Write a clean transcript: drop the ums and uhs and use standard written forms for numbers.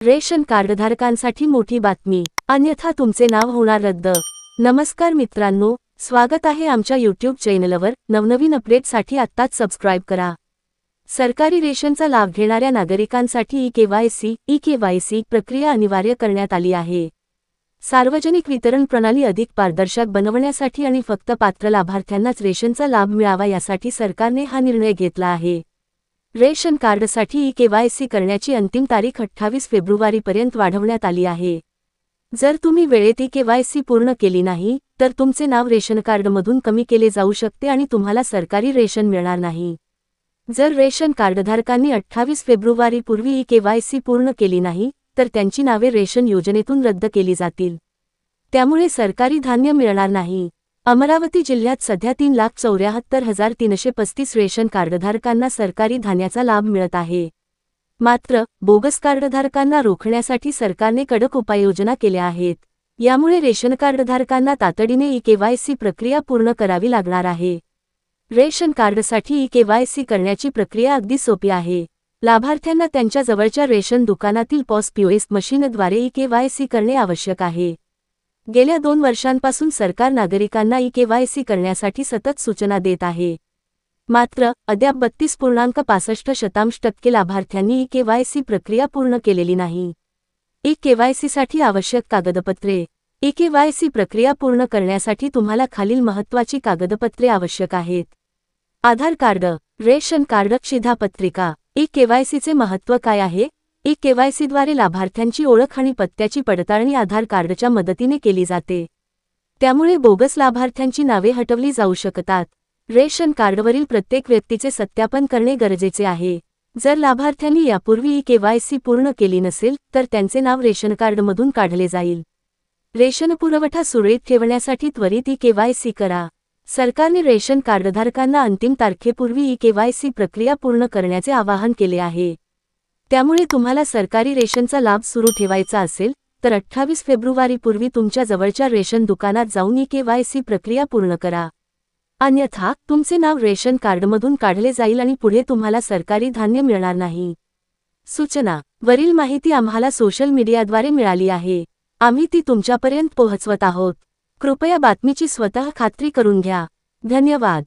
Ration कार्डधारकांसाठी मोठी बातमी, अन्यथा तुमचे नाव होणार रद्द। नमस्कार मित्रांनो, स्वागत आहे आमच्या YouTube चॅनलवर। नवनवीन अपडेटसाठी आत्ताच सबस्क्राइब करा। सरकारी रेशनचा लाभ घेणाऱ्या नागरिकांसाठी ई-केवायसी प्रक्रिया अनिवार्य करण्यात आली आहे। सार्वजनिक वितरण प्रणाली अधिक पारदर्शक बनवण्यासाठी आणि फक्त पात्र लाभार्थ्यांनाच रेशनचा लाभ मिळावा यासाठी सरकारने हा निर्णय घेतला आहे। रेशन कार्डसाठी ई-केवायसी करण्याची अंतिम तारीख 28 फेब्रुवारीपर्यंत वाढवण्यात आली आहे। जर तुम्ही वेळेत ई-केवायसी पूर्ण केली नाही, तर तुमचे नाव रेशन कार्डमधून कमी केले जाऊ शकते आणि तुम्हाला सरकारी रेशन मिळणार नाही। जर रेशन कार्डधारकांनी 28 फेब्रुवारीपूर्वी ई-केवायसी पूर्ण केली नाही, तर त्यांची नावे रेशन योजनेतून रद्द केली जातील। त्यामुळे सरकारी धान्य मिळणार नाही। अमरावती जिल्ह्यात सध्या 3,74,335 रेशन कार्डधारकांना सरकारी धान्याचा लाभ मिळत आहे। मात्र बोगस कार्डधारकांना रोखण्यासाठी सरकारने कडक उपाययोजना केल्या आहेत। यामुळे रेशन कार्डधारकांना तातडीने ई-केवायसी प्रक्रिया पूर्ण करावी लागणार आहे। रेशन कार्डसाठी ई-केवायसी करण्याची प्रक्रिया अगदी सोपी आहे। लाभार्थ्यांना त्यांच्या जवळच्या रेशन दुकानातील POS मशीनद्वारे ई-केवायसी करणे आवश्यक आहे। गेल्या 2 वर्षांपासून सरकार नागरिकांना ई-केवायसी करण्यासाठी सतत सूचना देत आहे। मात्र अद्याप 32.65% लाभार्थ्यांनी ई-केवायसी प्रक्रिया पूर्ण केलेली नाही। ई-केवायसीसाठी आवश्यक कागदपत्रे। ई-केवायसी प्रक्रिया पूर्ण करण्यासाठी तुम्हाला खालील महत्त्वाची कागदपत्रे आवश्यक आहेत: आधार कार्ड, रेशन कार्ड, शिधापत्रिका। ई-केवायसीचे महत्त्व काय आहे? ई-केवायसीद्वारे लाभार्थ्यांची ओळख आणि पत्त्याची पडताळणी आधार कार्डच्या मदतीने केली जाते। त्यामुळे बोगस लाभार्थ्यांची नावे हटवली जाऊ शकतात। रेशन कार्डवरील प्रत्येक व्यक्तीचे सत्यापन करणे गरजेचे आहे। जर लाभार्थ्यांनी यापूर्वी ई-केवायसी पूर्ण केली नसेल, तर त्यांचे नाव रेशन कार्डमधून काढले जाईल। रेशन पुरवठा सुरळीत ठेवण्यासाठी त्वरित ई-केवायसी करा। सरकारने रेशन कार्डधारकांना अंतिम तारखेपूर्वी ई-केवायसी प्रक्रिया पूर्ण करण्याचे आवाहन केले आहे। त्यामुळे तुम्हाला सरकारी रेशनचा लाभ सुरू ठेवायचा असेल, तर 28 फेब्रुवारीपूर्वी तुमच्या जवळच्या रेशन दुकानात जाऊन ई-केवायसी प्रक्रिया पूर्ण करा। अन्यथा तुमचे नाव रेशन कार्डमधून काढले जाईल आणि पुढे तुम्हाला सरकारी धान्य मिळणार नाही। सूचना: वरील माहिती आम्हाला सोशल मीडियाद्वारे मिळाली आहे। आम्ही ती तुमच्यापर्यंत पोहोचवत आहोत। कृपया बातमीची स्वतः खात्री करून घ्या। धन्यवाद।